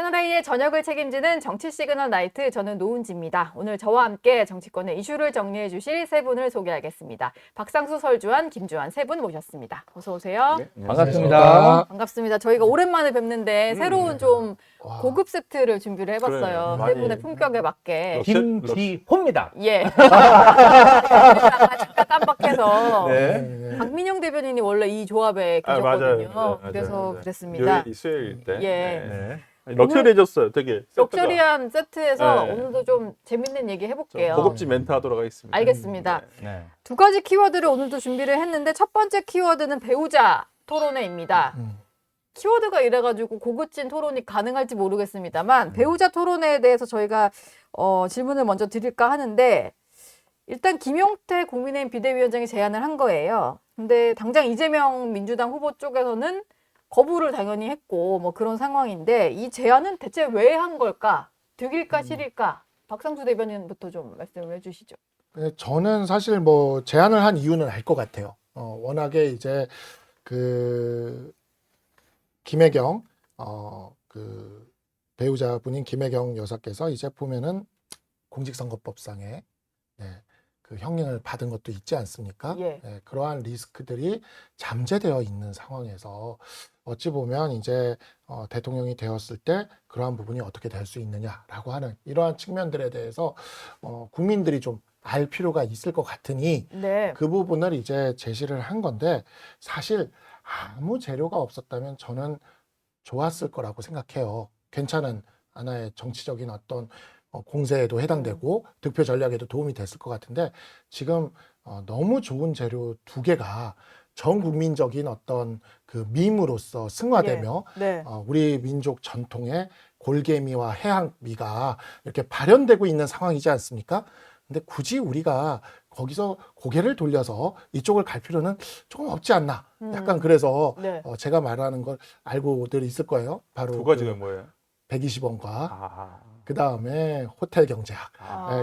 최경영의 저녁을 책임지는 정치 시그널 나이트, 저는 노은지입니다. 오늘 저와 함께 정치권의 이슈를 정리해 주실 세 분을 소개하겠습니다. 박상수, 설주환, 김주환 세 분 모셨습니다. 어서 오세요. 네, 반갑습니다. 반갑습니다. 저희가 오랜만에 뵙는데 새로운 좀 고급 세트를 준비를 해봤어요. 그래, 세 분의 품격에 맞게. 김지호입니다. 예. 잠깐 깜빡해서. 네. 박민영 대변인이 원래 이 조합에 계셨거든요. 맞아요. 그래서 그랬습니다. 수요일 때. 예. 럭셔리해졌어요, 되게. 럭셔리한 세트에서 네. 오늘도 좀 재밌는 얘기 해볼게요. 고급진 멘트 하도록 하겠습니다. 알겠습니다. 네. 두 가지 키워드를 오늘도 준비를 했는데 첫 번째 키워드는 배우자 토론회입니다. 키워드가 이래가지고 고급진 토론이 가능할지 모르겠습니다만 배우자 토론회에 대해서 저희가 질문을 먼저 드릴까 하는데 일단 김용태 국민의힘 비대위원장이 제안을 한 거예요. 근데 당장 이재명 민주당 후보 쪽에서는 거부를 당연히 했고 뭐 그런 상황인데 이 제안은 대체 왜 한 걸까? 득일까 실일까? 박상수 대변인부터 좀 말씀을 해주시죠. 저는 사실 뭐 제안을 한 이유는 알 것 같아요. 워낙에 이제 그 김혜경 그 배우자분인 김혜경 여사께서 이제 보면은 공직선거법상에 그 형량을 받은 것도 있지 않습니까? 예. 그러한 리스크들이 잠재되어 있는 상황에서 어찌 보면 이제 대통령이 되었을 때 그러한 부분이 어떻게 될 수 있느냐라고 하는 이러한 측면들에 대해서 국민들이 좀 알 필요가 있을 것 같으니 네. 그 부분을 이제 제시를 한 건데 사실 아무 재료가 없었다면 저는 좋았을 거라고 생각해요. 괜찮은 하나의 정치적인 어떤 공세에도 해당되고 득표 전략에도 도움이 됐을 것 같은데 지금 너무 좋은 재료 두 개가 전 국민적인 어떤 그 밈으로서 승화되며 네. 우리 민족 전통의 골개미와 해양미가 이렇게 발현되고 있는 상황이지 않습니까? 근데 굳이 우리가 거기서 고개를 돌려서 이쪽을 갈 필요는 조금 없지 않나. 약간 그래서 네. 제가 말하는 걸 알고들 있을 거예요. 바로 두 가지가 뭐예요? 120원과 그 다음에 호텔 경제학.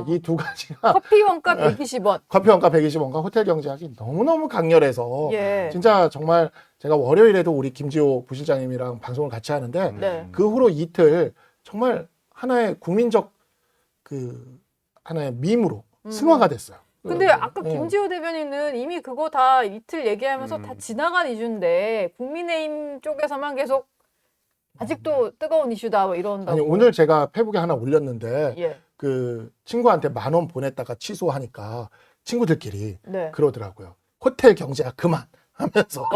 이 두 가지가 커피 원가 120원. 커피 원가 120원과 호텔 경제학이 너무너무 강렬해서 예. 진짜 정말 제가 월요일에도 우리 김지호 부실장님이랑 방송을 같이 하는데 네. 그 후로 이틀 정말 하나의 국민적 그 하나의 밈으로 승화가 됐어요. 근데 아까 네. 김지호 대변인은 이미 그거 다 이틀 얘기하면서 다 지나간 이슈인데 국민의힘 쪽에서만 계속 아직도 뜨거운 이슈다 뭐 이런다고. 아니 오늘 제가 페북에 하나 올렸는데 예. 그 친구한테 10,000원 보냈다가 취소하니까 친구들끼리 네. 그러더라고요. 호텔 경제학 그만 하면서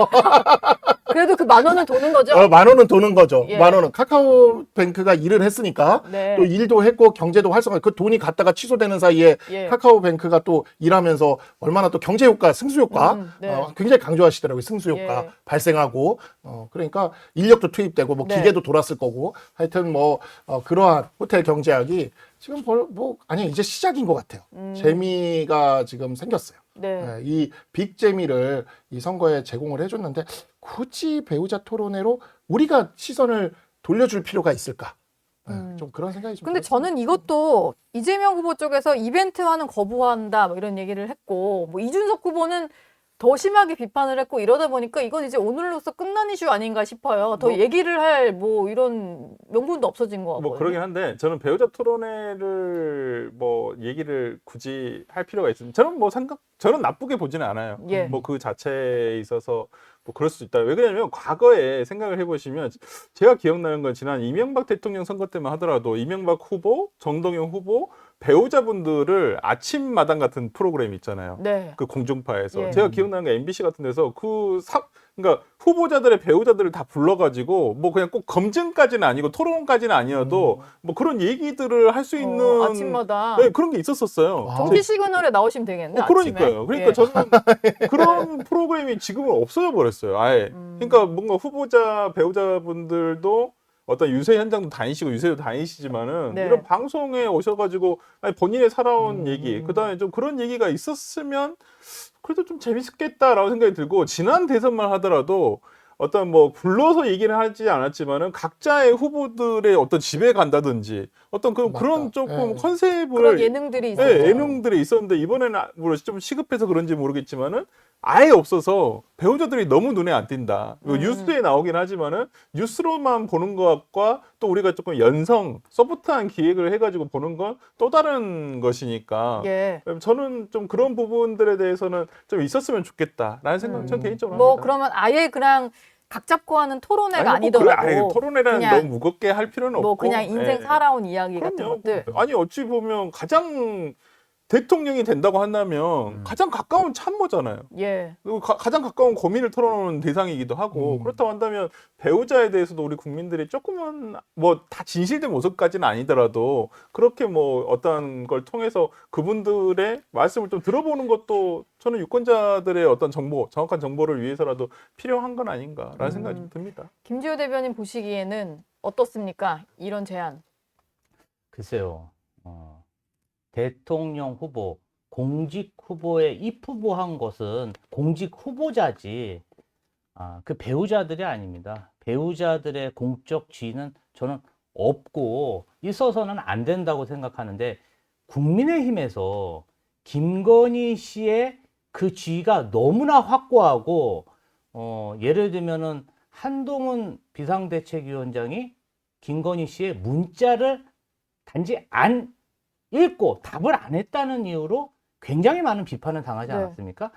그래도 그 10,000원은 도는 거죠? 10,000원은 도는 거죠. 예. 10,000원은 카카오뱅크가 일을 했으니까 네. 또 일도 했고 경제도 활성화. 그 돈이 갔다가 취소되는 사이에 예. 카카오뱅크가 또 일하면서 얼마나 또 경제 효과, 승수 효과 네. 굉장히 강조하시더라고요. 승수 효과 예. 발생하고 그러니까 인력도 투입되고 뭐 네. 기계도 돌았을 거고 하여튼 뭐 그러한 호텔 경제학이 지금 뭐 아니 이제 시작인 것 같아요. 재미가 지금 생겼어요. 네. 이 빅재미를 이 선거에 제공을 해줬는데 굳이 배우자 토론회로 우리가 시선을 돌려줄 필요가 있을까? 좀 그런 생각이 좀 근데 들었습니다. 저는 이것도 이재명 후보 쪽에서 이벤트화는 거부한다 뭐 이런 얘기를 했고 뭐 이준석 후보는 더 심하게 비판을 했고 이러다 보니까 이건 이제 오늘로서 끝난 이슈 아닌가 싶어요. 더 얘기를 할 뭐 이런 명분도 없어진 것 같고요. 뭐 그러긴 한데 저는 배우자 토론회를 뭐 얘기를 굳이 할 필요가 있으면 저는 나쁘게 보지는 않아요. 예. 뭐 그 자체에 있어서 뭐 그럴 수 있다. 왜 그러냐면 과거에 생각을 해보시면 제가 기억나는 건 지난 이명박 대통령 선거 때만 하더라도 이명박 후보, 정동영 후보 배우자분들을 아침마당 같은 프로그램 있잖아요. 네. 그 공중파에서 예. 제가 기억나는 게 MBC 같은 데서 그러니까 후보자들의 배우자들을 다 불러가지고 뭐 그냥 꼭 검증까지는 아니고 토론까지는 아니어도 뭐 그런 얘기들을 할 수 있는 아침마다 네, 그런 게 있었었어요. 정치 시그널에 나오시면 되겠네. 그러니까요. 아침에. 그러니까 예. 저는 그런 프로그램이 지금은 없어져 버렸어요. 아예. 그러니까 뭔가 후보자 배우자분들도 어떤 유세 현장도 다니시고 유세도 다니시지만은 네. 이런 방송에 오셔가지고 아니, 본인의 살아온 얘기, 그다음에 좀 그런 얘기가 있었으면 그래도 좀 재밌겠다라고 생각이 들고 지난 대선만 하더라도 어떤 뭐 불러서 얘기를 하지 않았지만은 각자의 후보들의 어떤 집에 간다든지 어떤 맞다. 그런 조금 예. 컨셉을 그런 예능들이 있어요. 예, 예능들이 있었는데 이번에는 좀 시급해서 그런지 모르겠지만은 아예 없어서 배우자들이 너무 눈에 안 띈다. 뉴스에 나오긴 하지만은 뉴스로만 보는 것과 또 우리가 조금 연성, 소프트한 기획을 해가지고 보는 건 또 다른 것이니까 예. 저는 좀 그런 부분들에 대해서는 좀 있었으면 좋겠다라는 생각 전 개인적으로 뭐 합니다. 그러면 아예 그냥 각 잡고 하는 토론회가 아니, 뭐 그래, 아니더라도 아니, 토론회라는 그냥 너무 무겁게 할 필요는 뭐 없고 그냥 인생 예. 살아온 이야기 같은 그럼요. 것들. 아니 어찌 보면 가장 대통령이 된다고 한다면 가장 가까운 참모잖아요. 예. 그리고 가장 가까운 고민을 털어놓는 대상이기도 하고 그렇다고 한다면 배우자에 대해서도 우리 국민들이 조금은 뭐 다 진실된 모습까지는 아니더라도 그렇게 뭐 어떤 걸 통해서 그분들의 말씀을 좀 들어보는 것도 저는 유권자들의 어떤 정보, 정확한 정보를 위해서라도 필요한 건 아닌가라는 생각이 좀 듭니다. 김지호 대변인 보시기에는 어떻습니까? 이런 제안. 글쎄요. 대통령 후보, 공직 후보에 입후보한 것은 공직 후보자지, 그 배우자들이 아닙니다. 배우자들의 공적 지위는 저는 없고 있어서는 안 된다고 생각하는데, 국민의힘에서 김건희 씨의 그 지위가 너무나 확고하고, 예를 들면은 한동훈 비상대책위원장이 김건희 씨의 문자를 단지 안 읽고 답을 안 했다는 이유로 굉장히 많은 비판을 당하지 네. 않았습니까?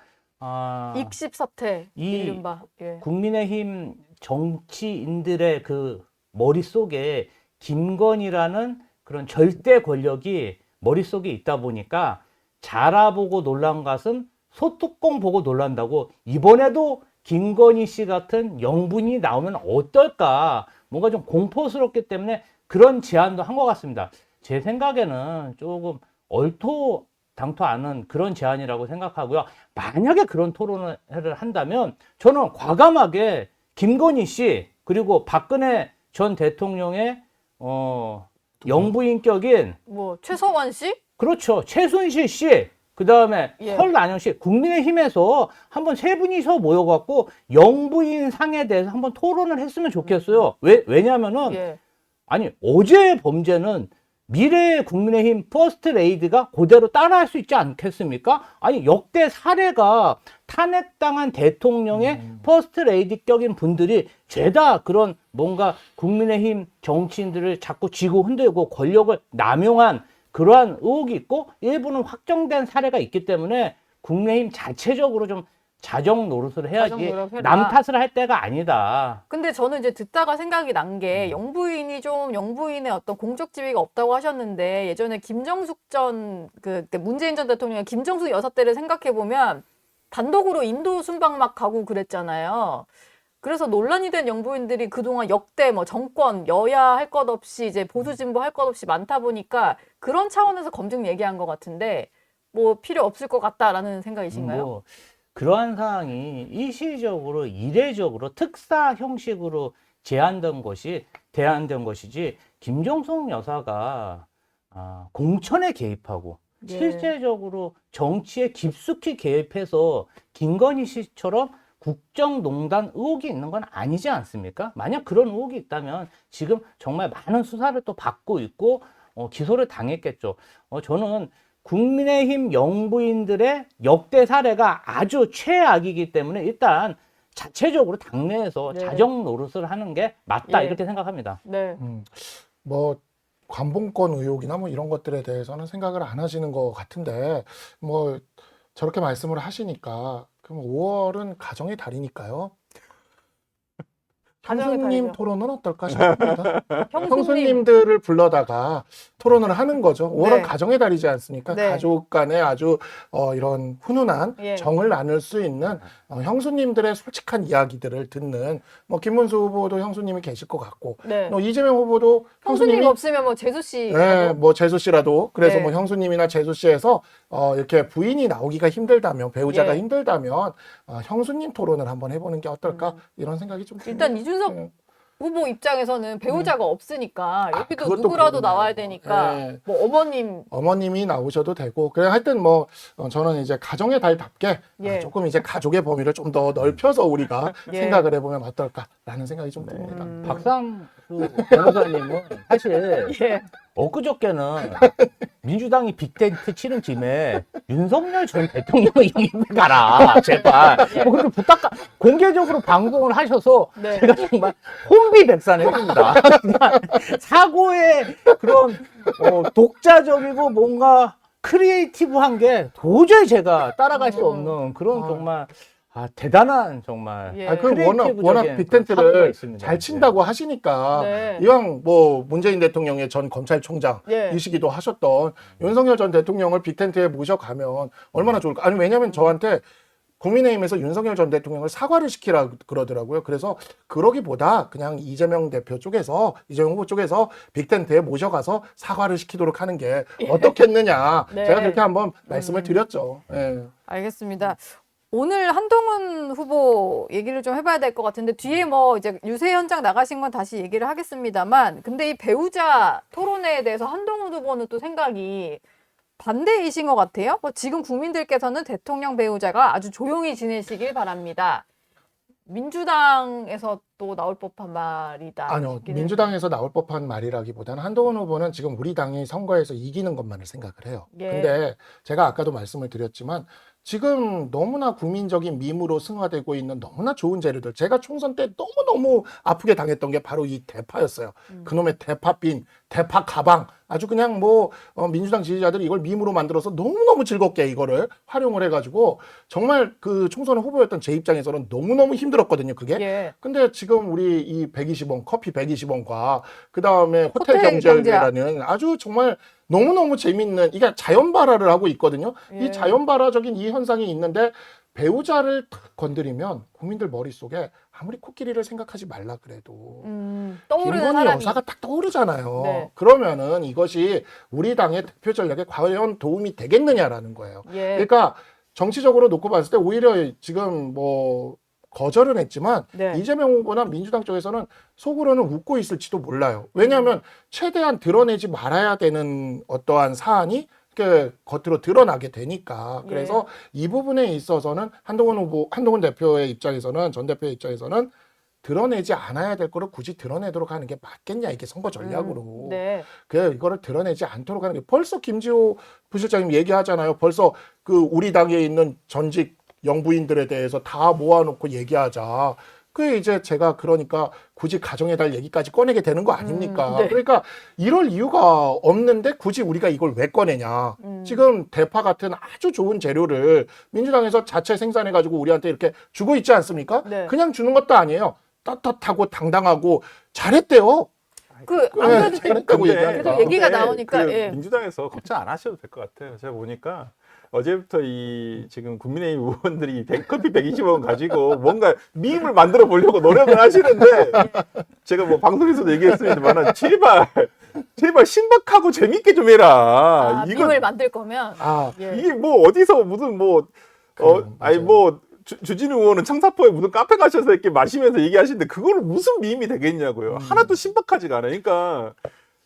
익십 사태 이 이른바. 예. 국민의힘 정치인들의 그 머릿속에 김건희라는 그런 절대 권력이 머릿속에 있다 보니까 자라보고 놀란 것은 소뚜껑 보고 놀란다고, 이번에도 김건희 씨 같은 영분이 나오면 어떨까, 뭔가 좀 공포스럽기 때문에 그런 제안도 한 것 같습니다. 제 생각에는 조금 얼토당토 않은 그런 제안이라고 생각하고요. 만약에 그런 토론을 한다면 저는 과감하게 김건희 씨 그리고 박근혜 전 대통령의 영부인격인, 뭐 최서원 씨? 그렇죠, 최순실 씨, 그 다음에 예. 설난영 씨, 국민의힘에서 한번 세 분이서 모여갖고 영부인 상에 대해서 한번 토론을 했으면 좋겠어요. 왜냐하면은 예. 아니, 어제의 범죄는 미래의 국민의힘 퍼스트 레이디가 그대로 따라할 수 있지 않겠습니까? 아니, 역대 사례가 탄핵당한 대통령의 퍼스트 레이디격인 분들이 죄다 그런 뭔가 국민의힘 정치인들을 자꾸 지고 흔들고 권력을 남용한 그러한 의혹이 있고, 일부는 확정된 사례가 있기 때문에 국민의힘 자체적으로 좀 자정 노릇을 해야지 자정 노력해라. 남 탓을 할 때가 아니다. 근데 저는 이제 듣다가 생각이 난 게 영부인의 어떤 공적 지위가 없다고 하셨는데, 예전에 김정숙 전 문재인 전 대통령의 김정숙 여사 때를 생각해 보면 단독으로 인도 순방 막 가고 그랬잖아요. 그래서 논란이 된 영부인들이 그동안 역대 뭐 정권 여야 할 것 없이 이제 보수 진보 할 것 없이 많다 보니까 그런 차원에서 검증 얘기한 것 같은데, 뭐 필요 없을 것 같다라는 생각이신가요? 뭐 그러한 사항이 일시적으로 이례적으로 특사 형식으로 제한된 것이지, 김정숙 여사가 공천에 개입하고 예. 실제적으로 정치에 깊숙이 개입해서 김건희 씨처럼 국정농단 의혹이 있는 건 아니지 않습니까? 만약 그런 의혹이 있다면 지금 정말 많은 수사를 또 받고 있고 기소를 당했겠죠. 저는 국민의힘 영부인들의 역대 사례가 아주 최악이기 때문에 일단 자체적으로 당내에서 네. 자정 노릇을 하는 게 맞다, 예. 이렇게 생각합니다. 네. 뭐 관봉권 의혹이나 뭐 이런 것들에 대해서는 생각을 안 하시는 것 같은데, 뭐 저렇게 말씀을 하시니까 그럼 5월은 가정의 달이니까요. 가정의 형수님 달이죠. 토론은 어떨까 싶습니다. 형수님. 형수님들을 불러다가 토론을 하는 거죠. 5월은 네. 가정의 달이지 않습니까? 네. 가족 간에 아주 이런 훈훈한 예. 정을 나눌 수 있는 형수님들의 솔직한 이야기들을 듣는, 뭐 김문수 후보도 형수님이 계실 것 같고, 네. 이재명 후보도 형수님 형수님이 없으면 뭐 재수 씨. 네, 뭐 재수 씨라도, 그래서 네. 뭐 형수님이나 재수 씨에서 이렇게 부인이 나오기가 힘들다면, 배우자가 예. 힘들다면 형수님 토론을 한번 해보는 게 어떨까, 이런 생각이 좀 듭니다. 일단 이준석 네. 후보 입장에서는 배우자가 없으니까 여기도 그것도 누구라도 그러네요. 나와야 되니까 예. 뭐 어머님이 나오셔도 되고 그래 하여튼 뭐 저는 이제 가정의 달답게 예. 조금 이제 가족의 범위를 좀 더 넓혀서 우리가 예. 생각을 해보면 어떨까라는 생각이 좀 듭니다. 박상수 변호사님은 사실 예. 엊그저께는 민주당이 빅텐트 치는 짐에 윤석열 전 대통령을 영입해 가라 제발 뭐 그렇게 공개적으로 방송을 하셔서 네. 제가 정말 혼비백산했습니다. 그냥 사고의 그런 독자적이고 뭔가 크리에이티브한 게 도저히 제가 따라갈 수 없는 그런 정말 대단한 정말 예. 그 워낙 크리에이티브적인 빅텐트를 사고가 있습니다. 잘 친다고 하시니까 네. 이왕 뭐 문재인 대통령의 전 검찰총장이시기도 예. 하셨던 윤석열 전 대통령을 빅텐트에 모셔가면 얼마나 좋을까? 아니 왜냐하면 저한테 국민의힘에서 윤석열 전 대통령을 사과를 시키라 그러더라고요. 그래서 그러기보다 그냥 이재명 후보 쪽에서 빅텐트에 모셔가서 사과를 시키도록 하는 게 어떻겠느냐. 네. 제가 그렇게 한번 말씀을 드렸죠. 예. 알겠습니다. 오늘 한동훈 후보 얘기를 좀 해봐야 될 것 같은데 뒤에 뭐 이제 유세 현장 나가신 건 다시 얘기를 하겠습니다만 근데 이 배우자 토론회에 대해서 한동훈 후보는 또 생각이 반대이신 것 같아요. 뭐 지금 국민들께서는 대통령 배우자가 아주 조용히 지내시길 바랍니다. 민주당에서 또 나올 법한 말이다. 아니요. 싶기는 민주당에서 나올 법한 말이라기보다는 한동훈 후보는 지금 우리 당이 선거에서 이기는 것만을 생각을 해요. 예. 근데 제가 아까도 말씀을 드렸지만 지금 너무나 국민적인 밈으로 승화되고 있는 너무나 좋은 재료들. 제가 총선 때 너무너무 아프게 당했던 게 바로 이 대파였어요. 그놈의 대파빈, 대파 가방. 아주 그냥 뭐 민주당 지지자들이 이걸 밈으로 만들어서 너무너무 즐겁게 이거를 활용을 해가지고 정말 그 총선 후보였던 제 입장에서는 너무너무 힘들었거든요. 그게. 예. 근데 지금 우리 이 120원, 커피 120원과 그 다음에 호텔 호텔 경제라는 아주 정말 너무너무 재밌는, 이게 자연 발화를 하고 있거든요. 예. 이 자연 발화적인 이 현상이 있는데 배우자를 탁 건드리면 국민들 머릿속에 아무리 코끼리를 생각하지 말라 그래도 떠오르는 김건희 사람이 여사가 딱 떠오르잖아요. 네. 그러면은 이것이 우리 당의 대표 전략에 과연 도움이 되겠느냐라는 거예요. 예. 그러니까 정치적으로 놓고 봤을 때 오히려 지금 뭐 거절은 했지만 네. 이재명 후보나 민주당 쪽에서는 속으로는 웃고 있을지도 몰라요. 왜냐하면 최대한 드러내지 말아야 되는 어떠한 사안이 이렇게 겉으로 드러나게 되니까. 그래서 이 부분에 있어서는 한동훈 대표의 입장에서는, 전 대표의 입장에서는 드러내지 않아야 될 거를 굳이 드러내도록 하는 게 맞겠냐, 이게 선거 전략으로. 네. 그 이거를 드러내지 않도록 하는 게, 벌써 김지호 부실장님 얘기하잖아요. 벌써 그 우리 당에 있는 전직 영부인들에 대해서 다 모아놓고 얘기하자. 그 이제 제가 그러니까 굳이 가정의 달 얘기까지 꺼내게 되는 거 아닙니까? 네. 그러니까 이럴 이유가 없는데 굳이 우리가 이걸 왜 꺼내냐? 지금 대파 같은 아주 좋은 재료를 민주당에서 자체 생산해가지고 우리한테 이렇게 주고 있지 않습니까? 네. 그냥 주는 것도 아니에요. 떳떳하고 당당하고 잘했대요. 그 아무래도 잘했다고 근데 얘기하니까. 계속 얘기가 근데 나오니까, 그 예. 민주당에서 걱정 안 하셔도 될 것 같아요. 제가 보니까 어제부터 이 지금 국민의힘 의원들이 커피 120원 가지고 뭔가 밈을 만들어 보려고 노력을 하시는데 제가 뭐 방송에서도 얘기했습니다만 제발 신박하고 재밌게 좀 해라. 밈을 만들 거면 예. 이게 뭐 어디서 무슨 뭐 아니 맞아요. 뭐 주진우 의원은 청사포에 무슨 카페 가셔서 이렇게 마시면서 얘기하시는데 그거는 무슨 밈이 되겠냐고요. 하나도 신박하지가 않아요. 그러니까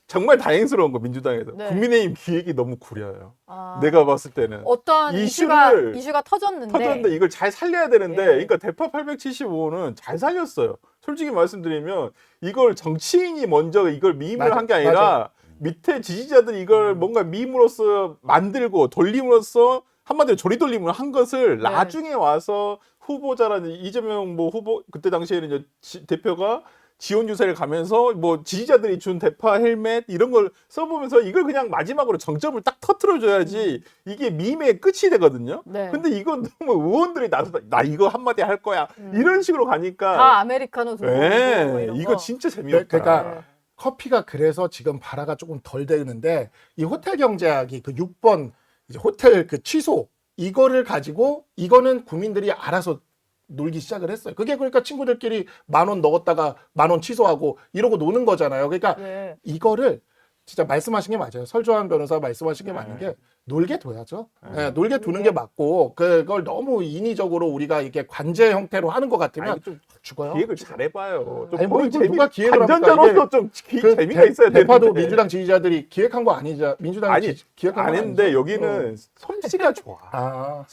정말 다행스러운 거 민주당에서 네. 국민의힘 기획이 너무 구려요. 아, 내가 봤을 때는 어떤 이슈를 이슈가 터졌는데, 터졌는데 이걸 잘 살려야 되는데, 예. 그러니까 대파 875는 잘 살렸어요. 솔직히 말씀드리면 이걸 정치인이 먼저 이걸 밈을 한 게 아니라 맞아요. 밑에 지지자들이 이걸 뭔가 밈으로서 만들고 돌림으로써 한마디로 조리돌림을 한 것을 네. 나중에 와서 후보자라는 이재명 뭐 후보, 그때 당시에는 이제 대표가 지원 유세를 가면서 뭐 지지자들이 준 대파 헬멧 이런 걸 써보면서 이걸 그냥 마지막으로 정점을 딱 터트려줘야지 이게 밈의 끝이 되거든요. 네. 근데 이건 너무 의원들이 나서 나 이거 한마디 할 거야 이런 식으로 가니까 다 아메리카노 두고 네, 뭐 이런 이거 거. 진짜 재미없다. 그러니까 네. 커피가 그래서 지금 발화가 조금 덜 되는데 이 호텔 경제학이 그 6번 이제 호텔 그 취소 이거를 가지고 이거는 국민들이 알아서 놀기 시작을 했어요. 그게 그러니까 친구들끼리 10,000원 넣었다가 10,000원 취소하고 이러고 노는 거잖아요. 그러니까 예. 이거를 진짜 말씀하신 게 맞아요. 설조한 변호사 말씀하신 게 맞는 게 놀게 둬야죠. 네. 놀게 두는 게 맞고 그걸 너무 인위적으로 우리가 이렇게 관제 형태로 하는 것 같으면 아니, 좀 죽어요. 기획을 잘해봐요. 좀 아니, 뭐 보는 이걸 재미, 누가 기획을 합니까? 관전자로서 좀 그 재미가 있어야 되는데. 대파도 민주당 지지자들이 기획한 거 아니죠? 민주당이 아니, 기획한 거 아닌데 아니죠? 여기는 솜씨가 좋아.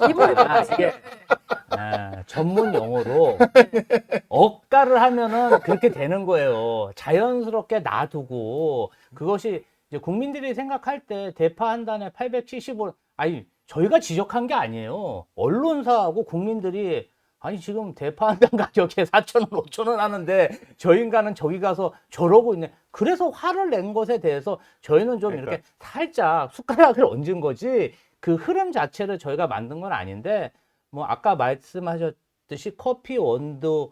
이게 전문 용어로 억가를 하면은 그렇게 되는 거예요. 자연스럽게 놔두고 그것이 이제 국민들이 생각할 때 대파 한 단에 875, 아니 저희가 지적한 게 아니에요. 언론사하고 국민들이 아니 지금 대파 한 단 가격에 4,000원, 5,000원 하는데 저 인간은 저기 가서 저러고 있네. 그래서 화를 낸 것에 대해서 저희는 좀 그러니까. 이렇게 살짝 숟가락을 얹은 거지 그 흐름 자체를 저희가 만든 건 아닌데 뭐 아까 말씀하셨듯이 커피 원두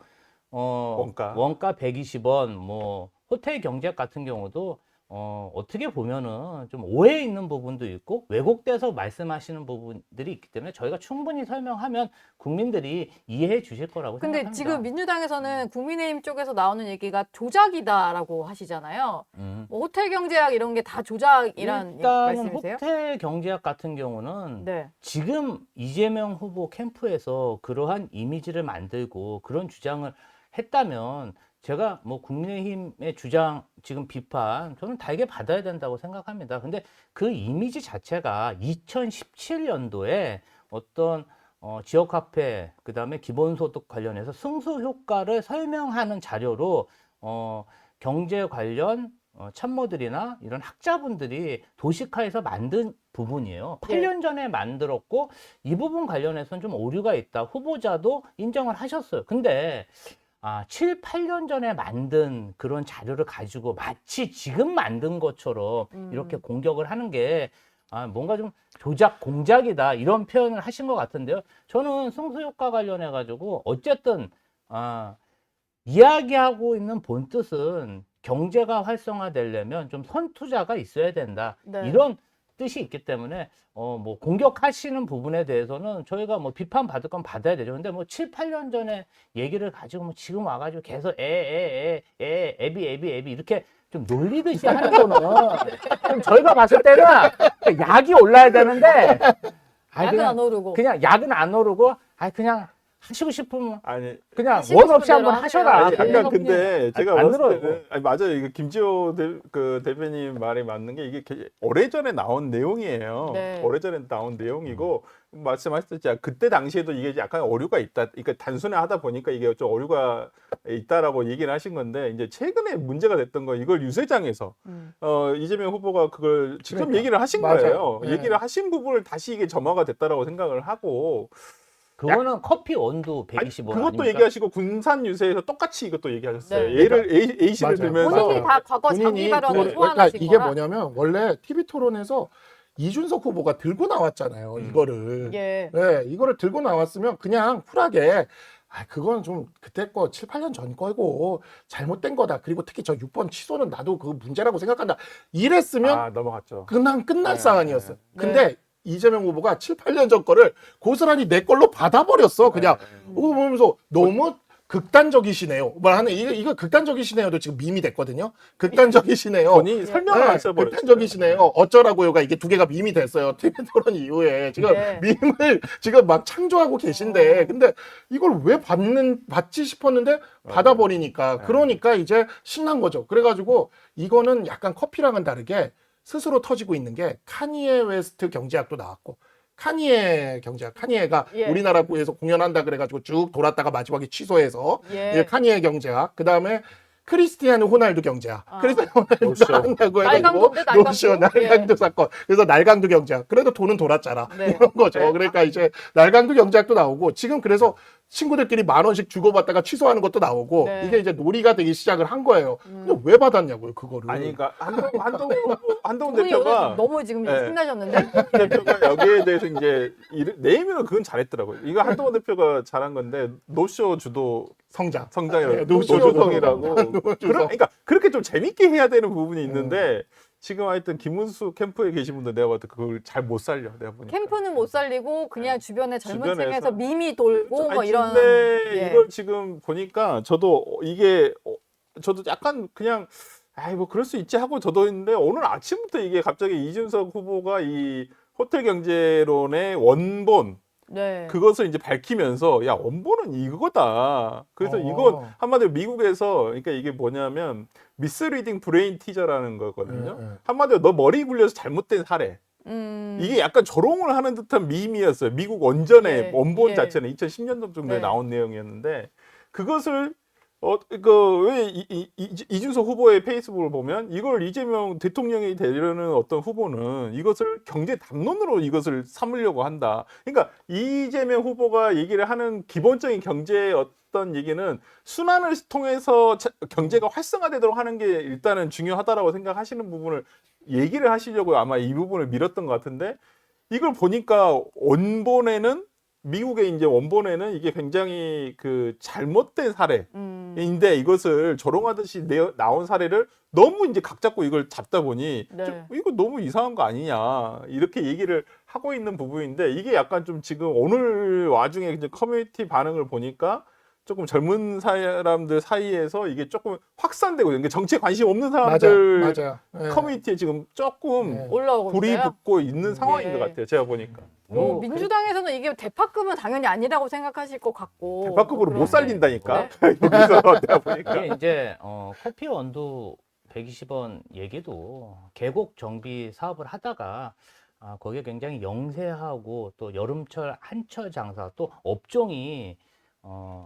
원가 120원 뭐 호텔 경제 같은 경우도 어떻게 보면은 좀 오해 있는 부분도 있고 왜곡돼서 말씀하시는 부분들이 있기 때문에 저희가 충분히 설명하면 국민들이 이해해 주실 거라고 근데 생각합니다. 지금 민주당에서는 국민의힘 쪽에서 나오는 얘기가 조작이다라고 하시잖아요. 뭐 호텔 경제학 이런 게 다 조작이란 일단은 말씀이세요? 호텔 경제학 같은 경우는 네. 지금 이재명 후보 캠프에서 그러한 이미지를 만들고 그런 주장을 했다면 제가 뭐 국민의힘의 주장 지금 비판 저는 달게 받아야 된다고 생각합니다. 근데 그 이미지 자체가 2017년도에 어떤 지역 화폐 그다음에 기본소득 관련해서 승수 효과를 설명하는 자료로 경제 관련 참모들이나 이런 학자분들이 도식화해서 만든 부분이에요. 8년 전에 만들었고 이 부분 관련해서는 좀 오류가 있다. 후보자도 인정을 하셨어요. 근데 7, 8년 전에 만든 그런 자료를 가지고 마치 지금 만든 것처럼 이렇게 공격을 하는 게 뭔가 좀 조작, 공작이다 이런 표현을 하신 것 같은데요. 저는 승수효과 관련해 가지고 어쨌든 이야기하고 있는 본 뜻은 경제가 활성화되려면 좀 선투자가 있어야 된다. 네. 이런 뜻이 있기 때문에 뭐 공격하시는 부분에 대해서는 저희가 뭐 비판 받을 건 받아야 되죠. 근데 뭐 7, 8년 전에 얘기를 가지고 뭐 지금 와가지고 계속 애비 이렇게 좀 놀리듯이 하는 거는 좀 저희가 봤을 때는 약이 올라야 되는데 약은 안 오르고. 그냥 약은 안 오르고 그냥 하시고 싶으면 아니, 그냥 하시고 원 없이 싶은 대로 한번 하셔라. 아니, 그래서 약간 근데 제가 안 봤을 들어요. 때는 아니, 맞아요. 이거 김지호 대표님 말이 맞는 게 이게 오래전에 나온 내용이에요. 네. 오래전에 나온 내용이고 말씀하셨듯이 그때 당시에도 이게 약간 오류가 있다. 그러니까 단순히 하다 보니까 이게 좀 오류가 있다라고 얘기를 하신 건데 이제 최근에 문제가 됐던 건 이걸 유세장에서 이재명 후보가 그걸 직접 그러니까. 얘기를 하신 맞아요. 거예요. 네. 얘기를 하신 부분을 다시 이게 점화가 됐다라고 생각을 하고 그거는 커피 원두 120원 그것도 아닙니까? 얘기하시고 군산 유세에서 똑같이 이것도 얘기하셨어요. 네. 예를 A씨를 맞아요. 들면서 본인이 다 과거 장기 발언을 그러니까 소환하신 이게 거라. 뭐냐면 원래 TV 토론에서 이준석 후보가 들고 나왔잖아요. 이거를. 예. 네, 이거를 들고 나왔으면 그냥 쿨하게 그건 좀 그때 거 7, 8년 전 거고 잘못된 거다. 그리고 특히 저 6번 취소는 나도 그 문제라고 생각한다. 이랬으면 넘어갔죠. 그냥 끝날 네, 사안이었어요. 네. 근데 이재명 후보가 7, 8년 전 거를 고스란히 내 걸로 받아버렸어. 그냥 보면서 너무 극단적이시네요. 말하는 이거 극단적이시네요도 지금 밈이 됐거든요. 극단적이시네요. 본인이 설명을 안 써버렸어요. 극단적이시네요. 어쩌라고요가 이게 두 개가 밈이 됐어요. TV 토론 이후에 지금 네. 밈을 지금 막 창조하고 계신데, 근데 이걸 왜 받지 싶었는데 받아버리니까 그러니까 이제 신난 거죠. 그래가지고 이거는 약간 커피랑은 다르게 스스로 터지고 있는 게 카니에 웨스트 경제학도 나왔고. 카니에 경제학, 카니에가 예. 우리나라에서 공연한다 그래가지고 쭉 돌았다가 마지막에 취소해서 예. 이제 카니에 경제학, 그 다음에 크리스티아누 호날두 경제학, 크리스티아누 호날두가 한다고 해가지고 날강도인데, 날강도. 노쇼 날강도 예. 사건, 그래서 날강도 경제학, 그래도 돈은 돌았잖아 네. 이런 거죠. 그러니까 이제 날강도 경제학도 나오고 지금 그래서 친구들끼리 10,000원씩 주고받다가 취소하는 것도 나오고 네. 이게 이제 놀이가 되기 시작을 한 거예요. 근데 왜 받았냐고요 그거를. 아니 그러니까 한동훈 두 분이 오늘 대표가 너무 지금 네. 신나셨는데. 대표가 여기에 대해서 이제 네이밍은 그건 잘했더라고요. 이거 한동훈 대표가 잘한 건데 노쇼 주도 성장이라고 네, 노조성이라고 노조성. 그러니까 그렇게 좀 재밌게 해야 되는 부분이 있는데 지금 하여튼 김문수 캠프에 계신 분들 내가 봤을 때 그걸 잘 못 살려 내가 보니까. 캠프는 못 살리고 그냥 주변에 젊은 주변에서. 층에서 밈이 돌고 뭐 아니, 이런. 근데 예. 이걸 지금 보니까 저도 이게 저도 약간 그냥 아이 뭐 그럴 수 있지 하고 저도 했는데 오늘 아침부터 이게 갑자기 이준석 후보가 이 호텔 경제론의 원본 네. 그것을 이제 밝히면서 야 원본은 이거다. 그래서 이건 한마디로 미국에서 그러니까 이게 뭐냐면 미스리딩 브레인 티저라는 거거든요. 예, 예. 한마디로 너 머리 굴려서 잘못된 사례. 음. 이게 약간 조롱을 하는 듯한 밈이었어요. 미국 원전의 예, 원본 예. 자체는 2010년도 정도에 네. 나온 내용이었는데 그것을 왜 이준석 후보의 페이스북을 보면 이걸 이재명 대통령이 되려는 어떤 후보는 이것을 경제 담론으로 이것을 삼으려고 한다. 그러니까 이재명 후보가 얘기를 하는 기본적인 경제의 어떤 얘기는 순환을 통해서 경제가 활성화되도록 하는 게 일단은 중요하다라고 생각하시는 부분을 얘기를 하시려고 아마 이 부분을 밀었던 것 같은데 이걸 보니까 원본에는 미국의 이제 원본에는 이게 굉장히 그 잘못된 사례인데 이것을 조롱하듯이 나온 사례를 너무 이제 각 잡고 이걸 잡다 보니 네. 좀 이거 너무 이상한 거 아니냐 이렇게 얘기를 하고 있는 부분인데 이게 약간 좀 지금 오늘 와중에 이제 커뮤니티 반응을 보니까 조금 젊은 사람들 사이에서 이게 조금 확산되고 있는 게 정치에 관심 없는 사람들 맞아요. 예. 커뮤니티에 지금 조금 네. 올라오고 불이 있어요. 붙고 있는 상황인 네. 것 같아요. 제가 보니까. 뭐 민주당에서는 이게 대파급은 당연히 아니라고 생각하실 것 같고 대파급으로 못 그런데. 살린다니까. 네. 여기서 내가 보니까. 이게 이제 커피 원두 120원 얘기도 계곡 정비 사업을 하다가 거기에 굉장히 영세하고 또 여름철 한철 장사 또 업종이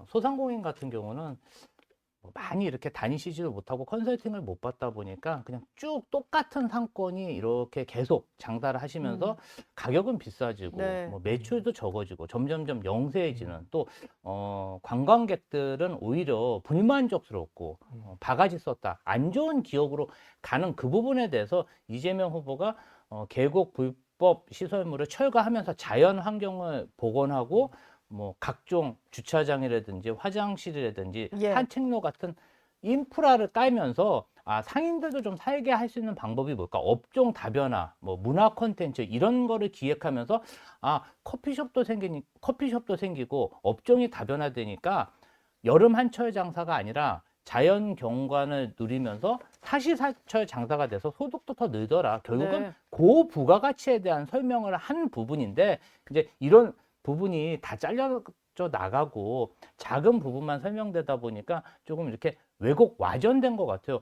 소상공인 같은 경우는 많이 이렇게 다니시지도 못하고 컨설팅을 못 받다 보니까 그냥 쭉 똑같은 상권이 이렇게 계속 장사를 하시면서 가격은 비싸지고 네. 뭐 매출도 적어지고 점점점 영세해지는 또 관광객들은 오히려 불만족스럽고 바가지 썼다 안 좋은 기억으로 가는 그 부분에 대해서 이재명 후보가 계곡 불법 시설물을 철거하면서 자연 환경을 복원하고 뭐 각종 주차장이라든지 화장실이라든지 예. 산책로 같은 인프라를 깔면서 상인들도 좀 살게 할 수 있는 방법이 뭘까? 업종 다변화, 뭐 문화 콘텐츠 이런 거를 기획하면서 커피숍도 생기고 업종이 다변화되니까 여름 한철 장사가 아니라 자연 경관을 누리면서 사시사철 장사가 돼서 소득도 더 늘더라. 결국은 네. 고부가가치에 대한 설명을 한 부분인데 이제 이런 부분이 다 잘려져 나가고 작은 부분만 설명되다 보니까 조금 이렇게 왜곡 와전된 것 같아요.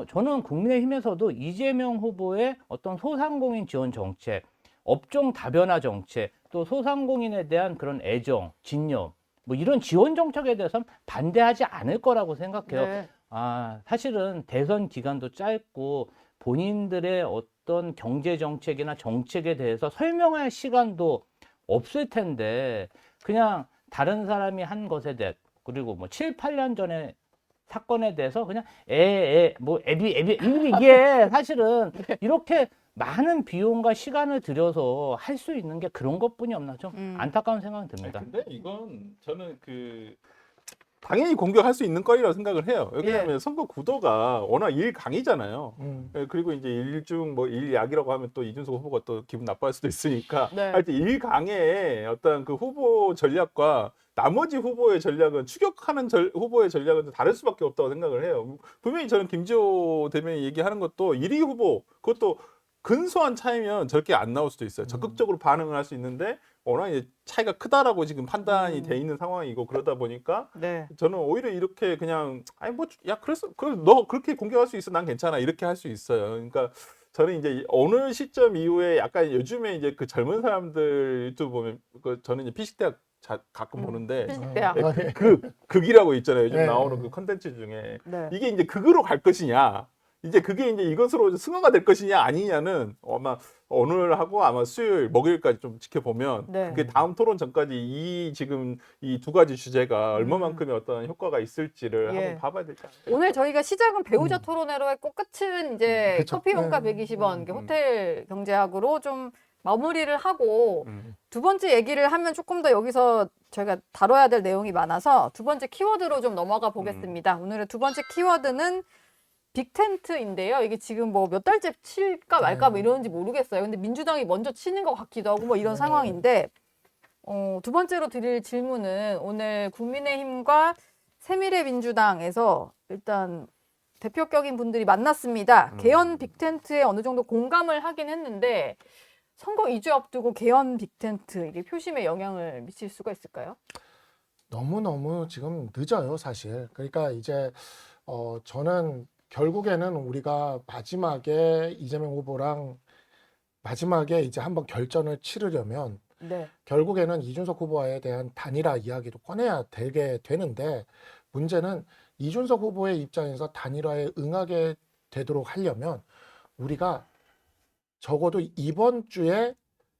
저는 국민의힘에서도 이재명 후보의 어떤 소상공인 지원 정책, 업종 다변화 정책, 또 소상공인에 대한 그런 애정, 진념, 뭐 이런 지원 정책에 대해서는 반대하지 않을 거라고 생각해요. 네. 사실은 대선 기간도 짧고 본인들의 어떤 경제 정책이나 정책에 대해서 설명할 시간도 없을 텐데 그냥 다른 사람이 한 것에 대해 그리고 뭐 7, 8년 전에 사건에 대해서 그냥 뭐 이게 사실은 이렇게 많은 비용과 시간을 들여서 할 수 있는 게 그런 것뿐이 없나 좀 안타까운 생각이 듭니다. 근데 이건 저는 당연히 공격할 수 있는 거리라고 생각을 해요. 왜냐하면 선거 구도가 워낙 일강이잖아요. 그리고 이제 일중 뭐 일약이라고 하면 또 이준석 후보가 또 기분 나빠할 수도 있으니까 네. 하여튼 일강의 어떤 그 후보 전략과 나머지 후보의 전략은 추격하는 후보의 전략은 좀 다를 수밖에 없다고 생각을 해요. 분명히 저는 김지호 대변인이 얘기하는 것도 1위 후보 그것도 근소한 차이면 저렇게 안 나올 수도 있어요. 적극적으로 반응을 할 수 있는데 워낙 이제 차이가 크다라고 지금 판단이 돼 있는 상황이고 그러다 보니까 네. 저는 오히려 이렇게 그냥 너 그렇게 공격할 수 있어 난 괜찮아 이렇게 할 수 있어요. 그러니까 저는 이제 어느 시점 이후에 약간 요즘에 이제 그 젊은 사람들 유튜브 보면 저는 이제 피식대학 가끔 보는데 피식대학. 극이라고 있잖아요. 요즘 네. 나오는 그 컨텐츠 중에 네. 이게 이제 극으로 갈 것이냐 이제 그게 이제 이것으로 승화가 될 것이냐 아니냐는 아마 오늘하고 아마 수요일 목요일까지 좀 지켜보면 네. 그게 다음 토론 전까지 지금 이 두 가지 주제가 얼마만큼의 어떤 효과가 있을지를 예. 한번 봐봐야 되지 않을까. 오늘 저희가 시작은 배우자 토론회로 했고 끝은 이제 그쵸. 커피 원가 120원 호텔 경제학으로 좀 마무리를 하고 두 번째 얘기를 하면 조금 더 여기서 저희가 다뤄야 될 내용이 많아서 두 번째 키워드로 좀 넘어가 보겠습니다. 오늘의 두 번째 키워드는 빅텐트인데요. 이게 지금 뭐 몇 달째 칠까 말까 뭐 이러는지 모르겠어요. 근데 민주당이 먼저 치는 것 같기도 하고 뭐 이런 상황인데 두 번째로 드릴 질문은 오늘 국민의힘과 새미래민주당에서 일단 대표격인 분들이 만났습니다. 개헌 빅텐트에 어느 정도 공감을 하긴 했는데 선거 2주 앞두고 개헌 빅텐트 이게 표심에 영향을 미칠 수가 있을까요? 너무너무 지금 늦어요, 사실. 그러니까 이제 저는 결국에는 우리가 마지막에 이재명 후보랑 마지막에 이제 한번 결전을 치르려면 네. 결국에는 이준석 후보에 대한 단일화 이야기도 꺼내야 되게 되는데 문제는 이준석 후보의 입장에서 단일화에 응하게 되도록 하려면 우리가 적어도 이번 주에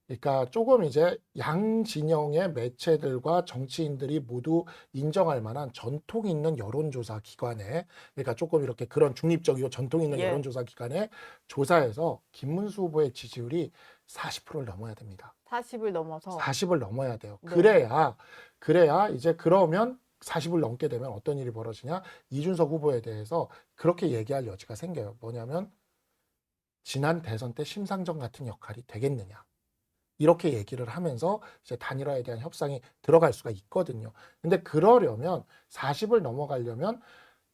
그러니까 조금 이제 양 진영의 매체들과 정치인들이 모두 인정할 만한 전통 있는 여론조사 기관에 그러니까 조금 이렇게 그런 중립적이고 전통 있는 예. 여론조사 기관에 조사해서 김문수 후보의 지지율이 40%를 넘어야 됩니다. 40을 넘어서 40을 넘어야 돼요. 네. 그래야 이제 그러면 40을 넘게 되면 어떤 일이 벌어지냐? 이준석 후보에 대해서 그렇게 얘기할 여지가 생겨요. 뭐냐면 지난 대선 때 심상정 같은 역할이 되겠느냐? 이렇게 얘기를 하면서 이제 단일화에 대한 협상이 들어갈 수가 있거든요. 근데 그러려면 40을 넘어가려면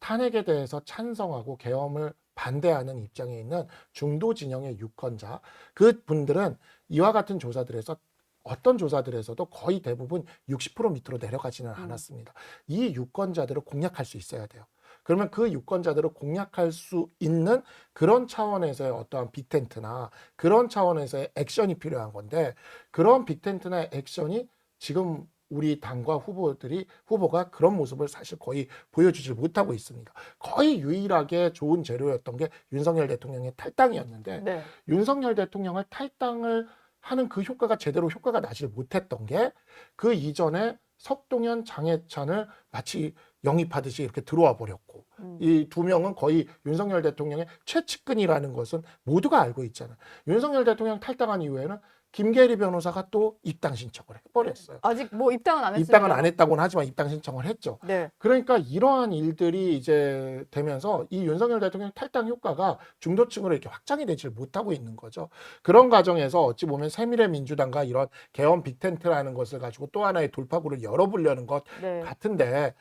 탄핵에 대해서 찬성하고 계엄을 반대하는 입장에 있는 중도 진영의 유권자 그 분들은 이와 같은 조사들에서 어떤 조사들에서도 거의 대부분 60% 밑으로 내려가지는 않았습니다. 이 유권자들을 공략할 수 있어야 돼요. 그러면 그 유권자들을 공략할 수 있는 그런 차원에서의 어떠한 빅텐트나 그런 차원에서의 액션이 필요한 건데 그런 빅텐트나 액션이 지금 우리 당과 후보가 그런 모습을 사실 거의 보여주질 못하고 있습니다. 거의 유일하게 좋은 재료였던 게 윤석열 대통령의 탈당이었는데 네. 윤석열 대통령을 탈당을 하는 그 효과가 제대로 효과가 나질 못했던 게 그 이전에 석동현, 장해찬을 마치 영입하듯이 이렇게 들어와 버렸고 이 두 명은 거의 윤석열 대통령의 최측근이라는 것은 모두가 알고 있잖아요. 윤석열 대통령 탈당한 이후에는 김계리 변호사가 또 입당 신청을 해버렸어요. 아직 뭐 입당은 안 했습니다. 입당은 안 했다고는 하지만 입당 신청을 했죠. 네. 그러니까 이러한 일들이 이제 되면서 이 윤석열 대통령 탈당 효과가 중도층으로 이렇게 확장이 되질 못하고 있는 거죠. 그런 과정에서 어찌 보면 새미래민주당과 이런 개헌 빅텐트라는 것을 가지고 또 하나의 돌파구를 열어보려는 것 네. 같은데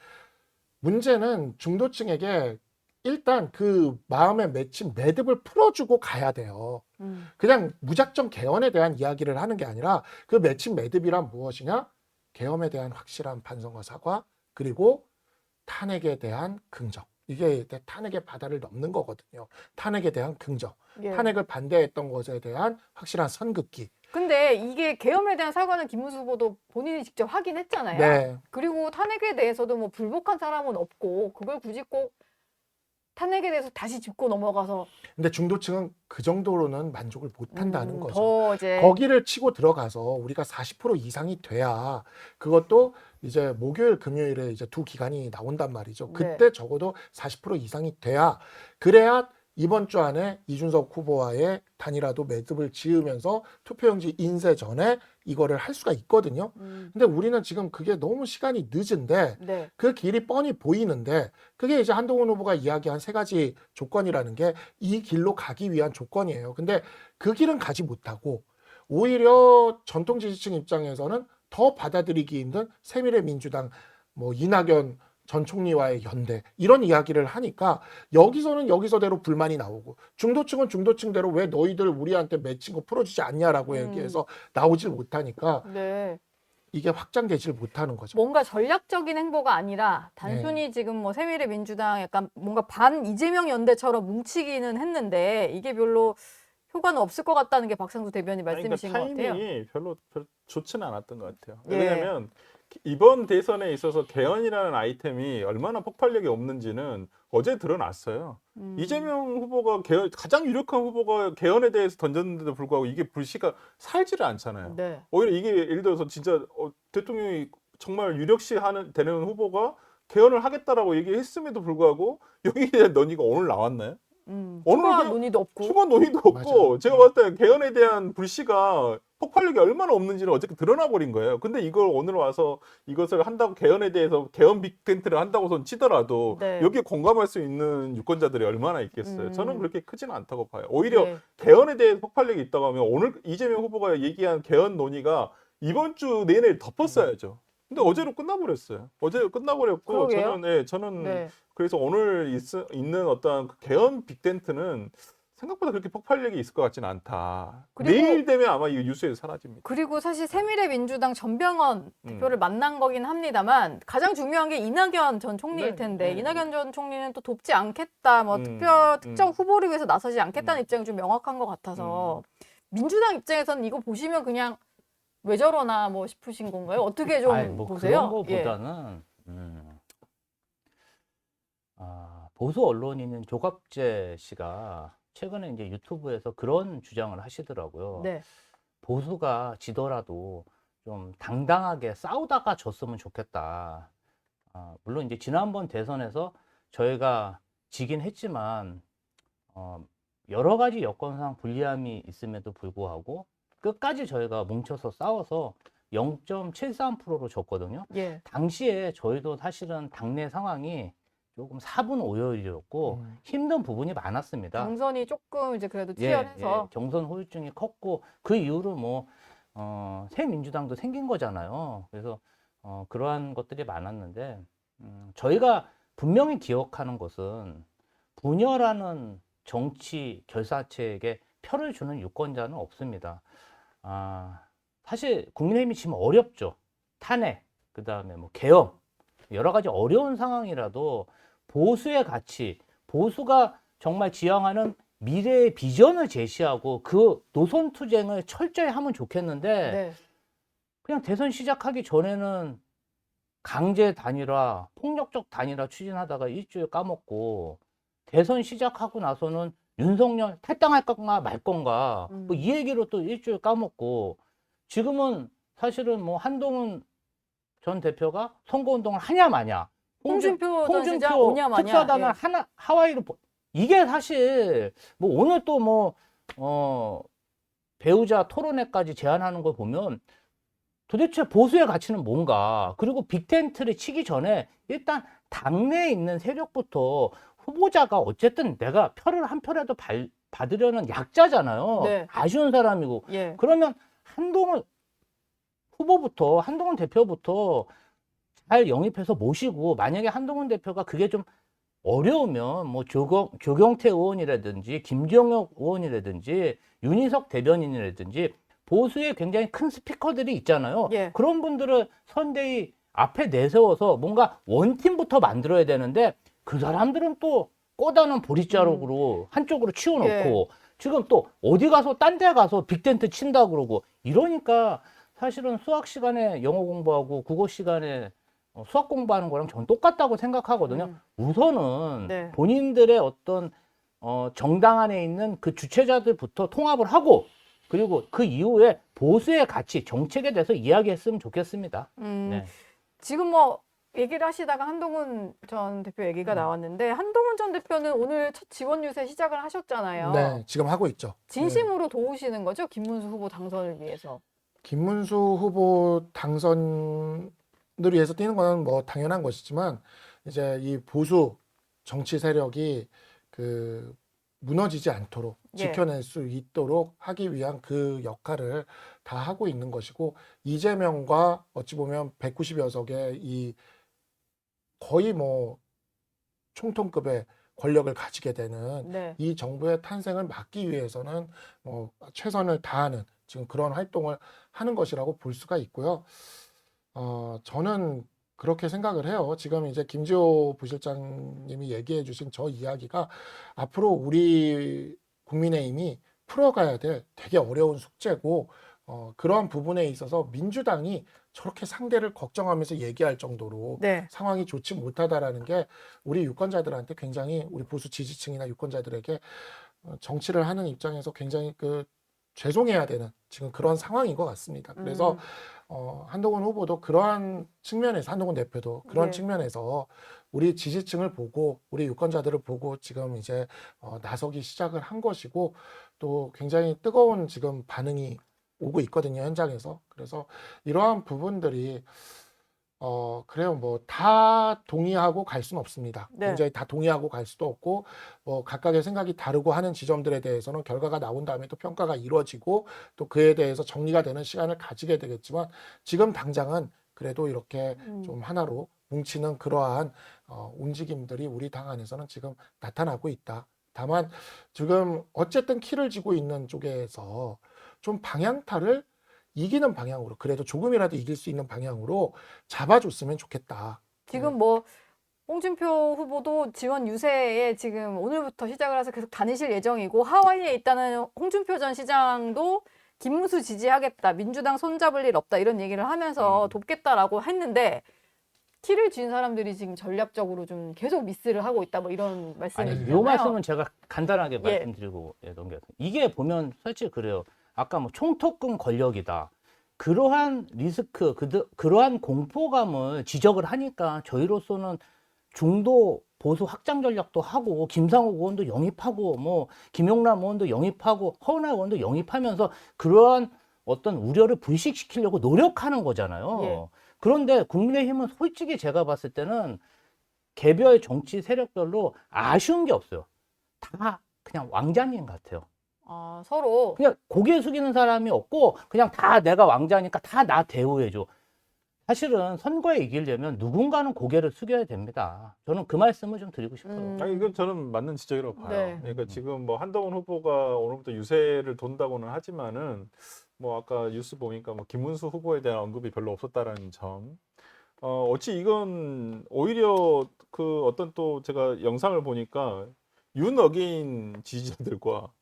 문제는 중도층에게 일단 그 마음에 맺힌 매듭을 풀어주고 가야 돼요. 그냥 무작정 개헌에 대한 이야기를 하는 게 아니라 그 맺힌 매듭이란 무엇이냐? 계엄에 대한 확실한 반성과 사과 그리고 탄핵에 대한 긍정. 이게 탄핵의 바다를 넘는 거거든요. 탄핵에 대한 긍정. 예. 탄핵을 반대했던 것에 대한 확실한 선긋기. 근데 이게 계엄에 대한 사과는 김문수 후보도 본인이 직접 하긴 했잖아요. 네. 그리고 탄핵에 대해서도 뭐 불복한 사람은 없고 그걸 굳이 꼭 탄핵에 대해서 다시 짚고 넘어가서 근데 중도층은 그 정도로는 만족을 못 한다는 거죠. 더 이제 거기를 치고 들어가서 우리가 40% 이상이 돼야 그것도 이제 목요일 금요일에 이제 두 기간이 나온단 말이죠. 그때 적어도 40% 이상이 돼야 그래야 이번 주 안에 이준석 후보와의 단일화도 매듭을 지으면서 투표용지 인쇄 전에 이거를 할 수가 있거든요. 근데 우리는 지금 그게 너무 시간이 늦은데 네. 그 길이 뻔히 보이는데 그게 이제 한동훈 후보가 이야기한 세 가지 조건이라는 게 이 길로 가기 위한 조건이에요. 근데 그 길은 가지 못하고 오히려 전통 지지층 입장에서는 더 받아들이기 힘든 새미래민주당 뭐 이낙연 전 총리와의 연대 이런 이야기를 하니까 여기서는 여기서대로 불만이 나오고 중도층은 중도층대로 왜 너희들 우리한테 맺힌 거 풀어주지 않냐라고 얘기해서 나오질 못하니까 네. 이게 확장되질 못하는 거죠. 뭔가 전략적인 행보가 아니라 단순히 지금 뭐 새미래민주당 약간 뭔가 반 이재명 연대처럼 뭉치기는 했는데 이게 별로 효과는 없을 것 같다는 게 박상수 대변인 말씀이신 것 같아요. 타이밍이 별로 좋지는 않았던 것 같아요. 예. 왜냐하면 이번 대선에 있어서 개헌이라는 아이템이 얼마나 폭발력이 없는지는 어제 드러났어요. 이재명 후보가 가장 유력한 후보가 개헌에 대해서 던졌는데도 불구하고 이게 불씨가 살지를 않잖아요. 네. 오히려 이게 예를 들어서 진짜 대통령이 정말 유력시 되는 후보가 개헌을 하겠다라고 얘기했음에도 불구하고 여기에 대한 논의가 오늘 나왔나요? 추가 논의도 없고. 추가 논의도 없고 맞아요. 제가 봤을 때 개헌에 대한 불씨가 폭발력이 얼마나 없는지는 어쨌든 드러나 버린 거예요. 근데 이걸 오늘 와서 이것을 한다고 개헌에 대해서 개헌 빅텐트를 한다고선 치더라도 네. 여기에 공감할 수 있는 유권자들이 얼마나 있겠어요. 저는 그렇게 크지는 않다고 봐요. 오히려 네. 개헌에 대해 폭발력이 있다고 하면 오늘 이재명 후보가 얘기한 개헌 논의가 이번 주 내내 덮었어야죠. 근데 어제로 끝나버렸어요. 어제로 끝나버렸고 그러게요. 저는 네. 그래서 오늘 있는 어떤 그 개헌 빅텐트는 생각보다 그렇게 폭발력이 있을 것 같지는 않다. 그리고- 내일 되면 아마 이 뉴스에서 사라집니다. 그리고 사실 새미래민주당 전병헌 음. 대표를 만난 거긴 합니다만 가장 중요한 게 이낙연 전 총리일 네, 텐데 네. 이낙연 전 총리는 또 돕지 않겠다, 뭐 특정 후보를 위해서 나서지 않겠다는 입장이 좀 명확한 것 같아서 민주당 입장에서는 이거 보시면 그냥 왜 저러나 뭐 싶으신 건가요? 어떻게 좀 아니, 뭐 보세요? 그런 거보다는 보수 언론인인 조갑재 씨가 최근에 이제 유튜브에서 그런 주장을 하시더라고요. 네. 보수가 지더라도 좀 당당하게 싸우다가 졌으면 좋겠다. 물론 이제 지난번 대선에서 저희가 지긴 했지만 여러 가지 여건상 불리함이 있음에도 불구하고 끝까지 저희가 뭉쳐서 싸워서 0.73%로 졌거든요. 예. 당시에 저희도 사실은 당내 상황이 조금 사분오열이었고 힘든 부분이 많았습니다. 당선이 조금 이제 그래도 예, 치열해서 경선 후유증이 컸고 그 이후로 뭐 새 민주당도 생긴 거잖아요. 그래서 그러한 것들이 많았는데 저희가 분명히 기억하는 것은 분열하는 정치 결사체에게 표를 주는 유권자는 없습니다. 사실 국민의힘이 지금 어렵죠. 탄핵, 그 다음에 뭐 계엄, 여러 가지 어려운 상황이라도 보수의 가치, 보수가 정말 지향하는 미래의 비전을 제시하고 그 노선 투쟁을 철저히 하면 좋겠는데 네. 그냥 대선 시작하기 전에는 강제 단일화, 폭력적 단일화 추진하다가 일주일 까먹고 대선 시작하고 나서는 윤석열 탈당할 건가 말 건가 뭐 이 얘기로 또 일주일 까먹고 지금은 사실은 뭐 한동훈 전 대표가 선거운동을 하냐 마냐 홍준표 전 시장 홍준표 오냐 마냐. 특사단을 예. 하와이로 이게 사실 뭐 오늘 또 뭐 배우자 토론회까지 제안하는 걸 보면 도대체 보수의 가치는 뭔가 그리고 빅텐트를 치기 전에 일단 당내에 있는 세력부터 후보자가 어쨌든 내가 표를 한 표라도 받으려는 약자잖아요. 네. 아쉬운 사람이고 예. 그러면 한동훈 후보부터 한동훈 대표부터 잘 영입해서 모시고 만약에 한동훈 대표가 그게 좀 어려우면 뭐 조경태 의원이라든지 김정혁 의원이라든지 윤희석 대변인이라든지 보수의 굉장히 큰 스피커들이 있잖아요. 예. 그런 분들을 선대위 앞에 내세워서 뭔가 원팀부터 만들어야 되는데 그 사람들은 또 꼬다는 보릿자루로 한쪽으로 치워놓고 지금 또 어디 가서 딴 데 가서 빅텐트 친다 그러고 이러니까 사실은 수학 시간에 영어 공부하고 국어 시간에 수학 공부하는 거랑 전 똑같다고 생각하거든요. 우선은 네. 본인들의 어떤 정당 안에 있는 그 주체자들부터 통합을 하고 그리고 그 이후에 보수의 가치, 정책에 대해서 이야기했으면 좋겠습니다. 네. 지금 뭐 얘기를 하시다가 한동훈 전 대표 얘기가 나왔는데 한동훈 전 대표는 오늘 첫 지원 유세 시작을 하셨잖아요. 네, 지금 하고 있죠. 진심으로 도우시는 거죠? 김문수 후보 당선을 위해서. 김문수 후보 당선을 위해서 뛰는 건 뭐 당연한 것이지만 이제 이 보수 정치 세력이 그 무너지지 않도록 예. 지켜낼 수 있도록 하기 위한 그 역할을 다 하고 있는 것이고 이재명과 어찌 보면 190여 석의 이 거의 뭐 총통급의 권력을 가지게 되는 네. 이 정부의 탄생을 막기 위해서는 뭐 최선을 다하는 지금 그런 활동을 하는 것이라고 볼 수가 있고요. 저는 그렇게 생각을 해요. 지금 이제 김지호 부실장님이 얘기해 주신 저 이야기가 앞으로 우리 국민의힘이 풀어가야 될 되게 어려운 숙제고 그러한 부분에 있어서 민주당이 저렇게 상대를 걱정하면서 얘기할 정도로 네. 상황이 좋지 못하다라는 게 우리 유권자들한테 굉장히 우리 보수 지지층이나 유권자들에게 정치를 하는 입장에서 굉장히 그 죄송해야 되는 지금 그런 상황인 것 같습니다. 그래서 한동훈 후보도 그러한 측면에서 한동훈 대표도 그런 네. 측면에서 우리 지지층을 보고 우리 유권자들을 보고 지금 이제 나서기 시작을 한 것이고 또 굉장히 뜨거운 지금 반응이 오고 있거든요, 현장에서. 그래서 이러한 부분들이 그래요. 뭐 다 동의하고 갈 수는 없습니다. 네. 굉장히 다 동의하고 갈 수도 없고 뭐 각각의 생각이 다르고 하는 지점들에 대해서는 결과가 나온 다음에 또 평가가 이루어지고 또 그에 대해서 정리가 되는 시간을 가지게 되겠지만 지금 당장은 그래도 이렇게 좀 하나로 뭉치는 그러한 움직임들이 우리 당 안에서는 지금 나타나고 있다. 다만 지금 어쨌든 키를 쥐고 있는 쪽에서 좀 방향타를 이기는 방향으로 그래도 조금이라도 이길 수 있는 방향으로 잡아줬으면 좋겠다. 지금 뭐 홍준표 후보도 지원 유세에 지금 오늘부터 시작을 해서 계속 다니실 예정이고 하와이에 있다는 홍준표 전 시장도 김문수 지지하겠다, 민주당 손잡을 일 없다 이런 얘기를 하면서 돕겠다라고 했는데 키를 쥔 사람들이 지금 전략적으로 좀 계속 미스를 하고 있다 뭐 이런 아니, 말씀이시잖아요. 요 말씀은 제가 간단하게 예. 말씀드리고 넘겨요. 이게 보면 솔직히 그래요. 아까 뭐 총턱금 권력이다. 그러한 리스크, 그러한 공포감을 지적을 하니까 저희로서는 중도 보수 확장 전략도 하고 김상욱 의원도 영입하고 뭐 김용남 의원도 영입하고 허은하 의원도 영입하면서 그러한 어떤 우려를 불식시키려고 노력하는 거잖아요. 예. 그런데 국민의힘은 솔직히 제가 봤을 때는 개별 정치 세력별로 아쉬운 게 없어요. 다 그냥 왕자님 같아요. 아, 서로 그냥 고개 숙이는 사람이 없고 그냥 다 내가 왕자니까 다 나 대우해줘. 사실은 선거에 이기려면 누군가는 고개를 숙여야 됩니다. 저는 그 말씀을 좀 드리고 싶어요. 아니 이건 저는 맞는 지적이라고 봐요. 네. 그러니까 지금 뭐 한동훈 후보가 오늘부터 유세를 돈다고는 하지만은 뭐 아까 뉴스 보니까 뭐 김문수 후보에 대한 언급이 별로 없었다라는 점. 어찌 이건 오히려 그 어떤 또 제가 영상을 보니까 윤어게인 지지자들과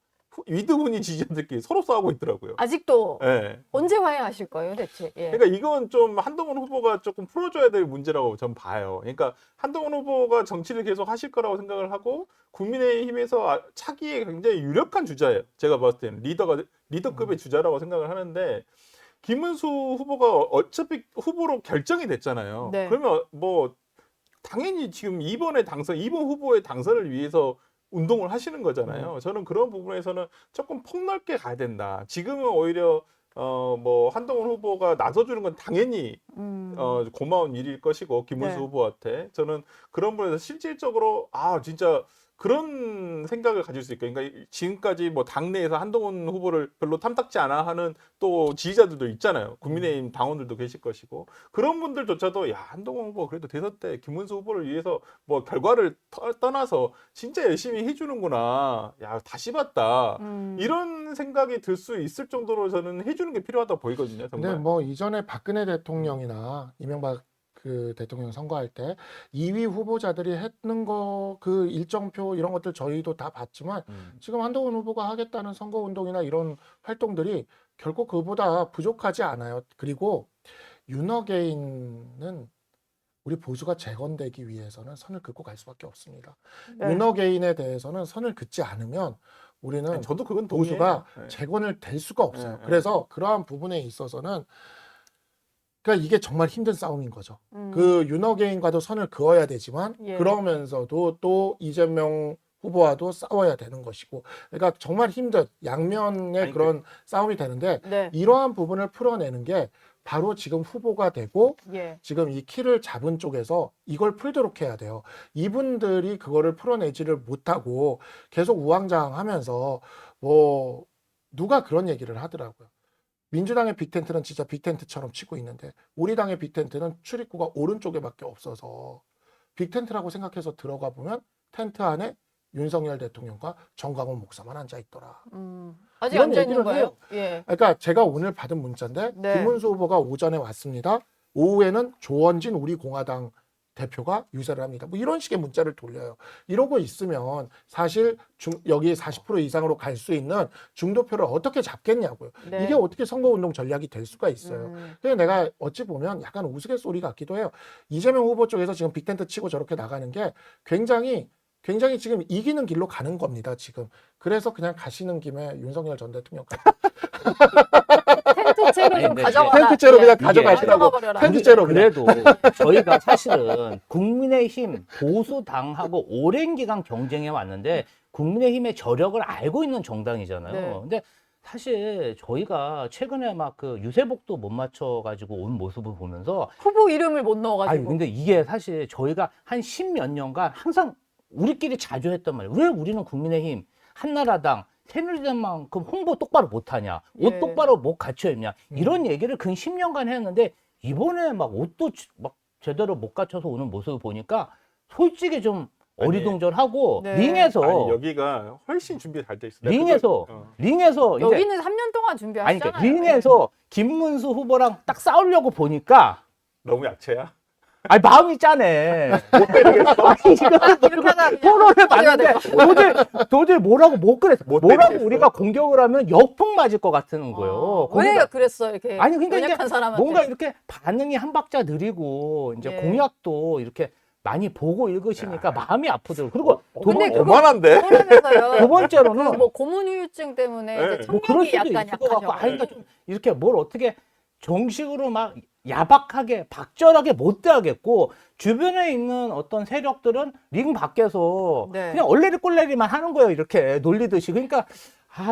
위드문희 지지자들끼리 서로 싸우고 있더라고요. 아직도 예. 언제 화해하실 거예요, 대체? 예. 그러니까 이건 좀 한동훈 후보가 조금 풀어줘야 될 문제라고 전 봐요. 그러니까 한동훈 후보가 정치를 계속 하실 거라고 생각을 하고 국민의힘에서 차기에 굉장히 유력한 주자예요. 제가 봤을 때는 리더급의 주자라고 생각을 하는데 김문수 후보가 어차피 후보로 결정이 됐잖아요. 네. 그러면 뭐 당연히 지금 이번 후보의 당선을 위해서 운동을 하시는 거잖아요. 저는 그런 부분에서는 조금 폭넓게 가야 된다. 지금은 오히려 뭐 한동훈 후보가 나서주는 건 당연히 고마운 일일 것이고 김문수 네. 후보한테 저는 그런 부분에서 실질적으로 진짜 그런 생각을 가질 수 있고, 그러니까 지금까지 뭐 당내에서 한동훈 후보를 별로 탐탁지 않아 하는 또 지지자들도 있잖아요. 국민의힘 당원들도 계실 것이고 그런 분들조차도 야 한동훈 후보 그래도 대선 때 김문수 후보를 위해서 뭐 결과를 떠나서 진짜 열심히 해주는구나. 야 다시 봤다. 이런 생각이 들 수 있을 정도로 저는 해주는 게 필요하다고 보이거든요. 정말. 근데 뭐 이전에 박근혜 대통령이나 이명박 그 대통령 선거할 때 2위 후보자들이 했는 거 그 일정표 이런 것들 저희도 다 봤지만 지금 한동훈 후보가 하겠다는 선거 운동이나 이런 활동들이 결코 그보다 부족하지 않아요. 그리고 윤어게인은 우리 보수가 재건되기 위해서는 선을 긋고 갈 수밖에 없습니다. 네. 윤어게인에 대해서는 선을 긋지 않으면 우리는 아니, 저도 그건 보수가 동의해요. 네. 재건을 될 수가 없어요. 네, 네. 그래서 그러한 부분에 있어서는 그러니까 이게 정말 힘든 싸움인 거죠. 그 윤어게인과도 선을 그어야 되지만 예. 그러면서도 또 이재명 후보와도 싸워야 되는 것이고 그러니까 정말 힘든 양면의 아니, 그런 싸움이 되는데 네. 이러한 부분을 풀어내는 게 바로 지금 후보가 되고 예. 지금 이 키를 잡은 쪽에서 이걸 풀도록 해야 돼요. 이분들이 그거를 풀어내지를 못하고 계속 우왕좌왕하면서 뭐 누가 그런 얘기를 하더라고요. 민주당의 빅텐트는 진짜 빅텐트처럼 치고 있는데 우리 당의 빅텐트는 출입구가 오른쪽에밖에 없어서 빅텐트라고 생각해서 들어가 보면 텐트 안에 윤석열 대통령과 정광훈 목사만 앉아 있더라. 아직 이런 앉아 있는 얘기를 거예요? 해요. 예. 그러니까 제가 오늘 받은 문자인데 네. 김문수 후보가 오전에 왔습니다. 오후에는 조원진 우리 공화당 대표가 유세를 합니다. 뭐 이런 식의 문자를 돌려요. 이러고 있으면 사실 여기 40% 이상으로 갈 수 있는 중도표를 어떻게 잡겠냐고요. 네. 이게 어떻게 선거운동 전략이 될 수가 있어요. 그래서 내가 어찌 보면 약간 우스갯소리 같기도 해요. 이재명 후보 쪽에서 지금 빅텐트 치고 저렇게 나가는 게 굉장히 지금 이기는 길로 가는 겁니다. 지금. 그래서 그냥 가시는 김에 윤석열 전 대통령까지 텐트채로 좀 근데 가져가라. 텐트째로 그냥 이게 가져가시라고. 가져가버려라. 텐트째로 그냥. 그래도 저희가 사실은 국민의힘 보수당하고 오랜 기간 경쟁해 왔는데 국민의힘의 저력을 알고 있는 정당이잖아요. 네. 근데 사실 저희가 최근에 막 그 유세복도 못 맞춰가지고 온 모습을 보면서 후보 이름을 못 아니 넣어가지고. 근데 이게 사실 저희가 한 10몇 년간 항상 우리끼리 자주 했단 말이에요. 왜 우리는 국민의힘, 한나라당, 새누리당만큼 홍보 똑바로 못하냐, 옷 예. 똑바로 못 갖춰 입냐 이런 얘기를 근 10년간 했는데 이번에 막 옷도 막 제대로 못 갖춰서 오는 모습을 보니까 솔직히 좀 어리둥절하고 네. 링에서 아니, 여기가 훨씬 준비가 잘 돼 있어. 내가 링에서 그걸- 링에서 이제 여기는 3년 동안 아니 준비하시잖아요. 그러니까 링에서 김문수 후보랑 딱 싸우려고 보니까 너무 약체야. 아니 마음이 짜네. 못 때리겠어. 아니 이거는 이렇게 하다 그냥 토론을 빠져야 봤는데 도저히 뭐라고 못 그랬어. 못 뭐라고 때리겠어. 우리가 공격을 하면 역풍 맞을 것 같은 거예요. 왜 거기다 그랬어 이렇게 아니, 그러니까 이제 연약한 사람한테. 뭔가 이렇게 반응이 한 박자 느리고 이제 예. 공약도 이렇게 많이 보고 읽으시니까 마음이 아프더라고요. 그리고 근데 그거- 오만한데. 두 토론에서요. 번째로는 뭐 고문 후유증 때문에 네. 이제 뭐 그럴 청력이 수도 약간 있을 것 같고, 약하셔. 아니, 그러니까 좀 이렇게 뭘 어떻게 정식으로 막 야박하게 박절하게 못 대하겠고 주변에 있는 어떤 세력들은 링 밖에서 네. 그냥 얼레리 꼴레리만 하는 거예요. 이렇게 놀리듯이. 그러니까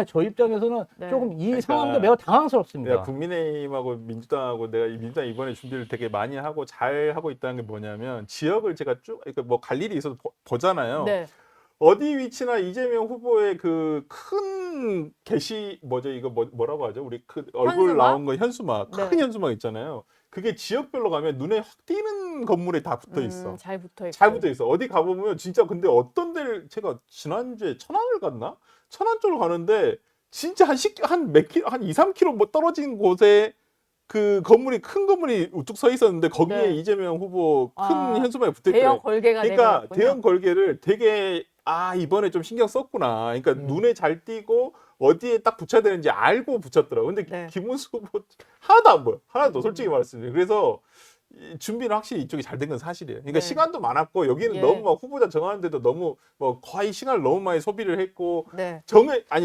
저 입장에서는 네. 조금 이 그러니까 상황도 매우 당황스럽습니다. 내가 국민의힘하고 민주당하고 내가 이 민주당 이번에 준비를 되게 많이 하고 잘 하고 있다는 게 뭐냐면 지역을 제가 쭉 그러니까 뭐 갈 일이 있어서 보잖아요. 네. 어디 위치나 이재명 후보의 그 큰 게시 뭐죠 이거 뭐라고 하죠? 우리 그 얼굴 현수막? 나온 거 현수막 네. 큰 현수막 있잖아요. 그게 지역별로 가면 눈에 확 띄는 건물에 다 붙어 있어. 잘 붙어 있고. 잘 붙어 있어. 어디 가보면 진짜 근데 어떤 데를 제가 지난주에 천안을 갔나? 천안 쪽으로 가는데 진짜 한몇 킬로 한 2, 3km 뭐 떨어진 곳에 그 건물이 큰 건물이 우뚝 서 있었는데 거기에 네. 이재명 후보 큰 아, 현수막이 붙어 대형 있더라고요. 걸개가 그러니까 내려갔군요. 대형 걸개를 되게 이번에 좀 신경 썼구나. 그러니까 눈에 잘 띄고 어디에 딱 붙여야 되는지 알고 붙였더라고. 근데 네. 김문수 후보 하나도 안 보여. 하나도 솔직히 말씀드려요. 그래서 이 준비는 확실히 이쪽이 잘 된 건 사실이에요. 그러니까 네. 시간도 많았고 여기는 예. 너무 막 후보자 정하는데도 너무 뭐 거의 시간을 너무 많이 소비를 했고 네.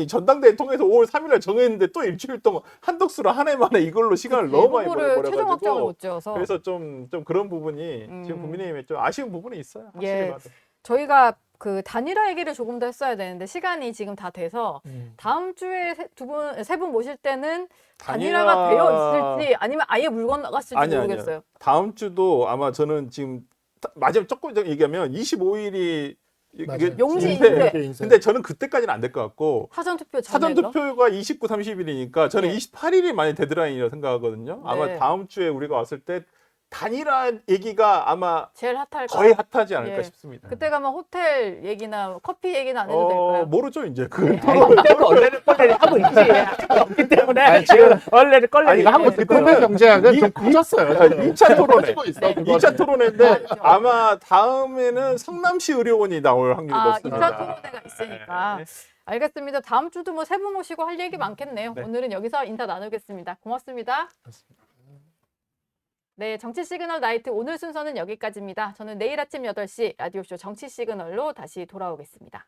전당대회 통해서 5월 3일날 정했는데 또 일주일 동안 한덕수로 한 해 만에 이걸로 시간을 너무 많이 후보를 최종 확정을 버려가지고 못 지어서 그래서 좀 그런 부분이 지금 음. 국민의힘에 좀 아쉬운 부분이 있어요. 확실히 예. 봐도. 저희가 그 단일화 얘기를 조금 더 했어야 되는데 시간이 지금 다 돼서 음. 다음 주에 세 분 모실 때는 단일화가 되어 있을지 아니면 아예 물 건너갔을지 아니요. 모르겠어요. 다음 주도 아마 저는 지금 마지막 조금 전 얘기하면 25일이 맞아요. 용지 인쇄. 인쇄. 근데 저는 그때까지는 안 될 것 같고 사전 투표 사전 전에인가? 투표가 29, 30일이니까 저는 네. 28일이 많이 데드라인이라고 생각하거든요. 아마 네. 다음 주에 우리가 왔을 때 단일화 얘기가 아마 제일 핫할 거의 거. 핫하지 않을까 예. 싶습니다. 그때 가면 호텔 얘기나 커피 얘기는 안 해도 될까요? 모르죠 이제 그 그때도 얼레리 꼴레리 하고 있지. 없기 때문에 지금 얼레리 꼴레리가 하고 있을 거예요. 투표 경제학은 이- 좀 커졌어요. 2차 토론회. 커지고 있어. 그거는. 2차 토론회인데 맞죠. 아마 다음에는 성남시 의료원이 나올 확률이 2차 높습니다. 토론회가 있으니까. 네. 알겠습니다. 다음 주도 뭐 세 분 모시고 할 얘기 많겠네요. 네. 오늘은 여기서 인사 나누겠습니다. 고맙습니다. 네, 정치 시그널 나이트 오늘 순서는 여기까지입니다. 저는 내일 아침 8시 라디오쇼 정치 시그널로 다시 돌아오겠습니다.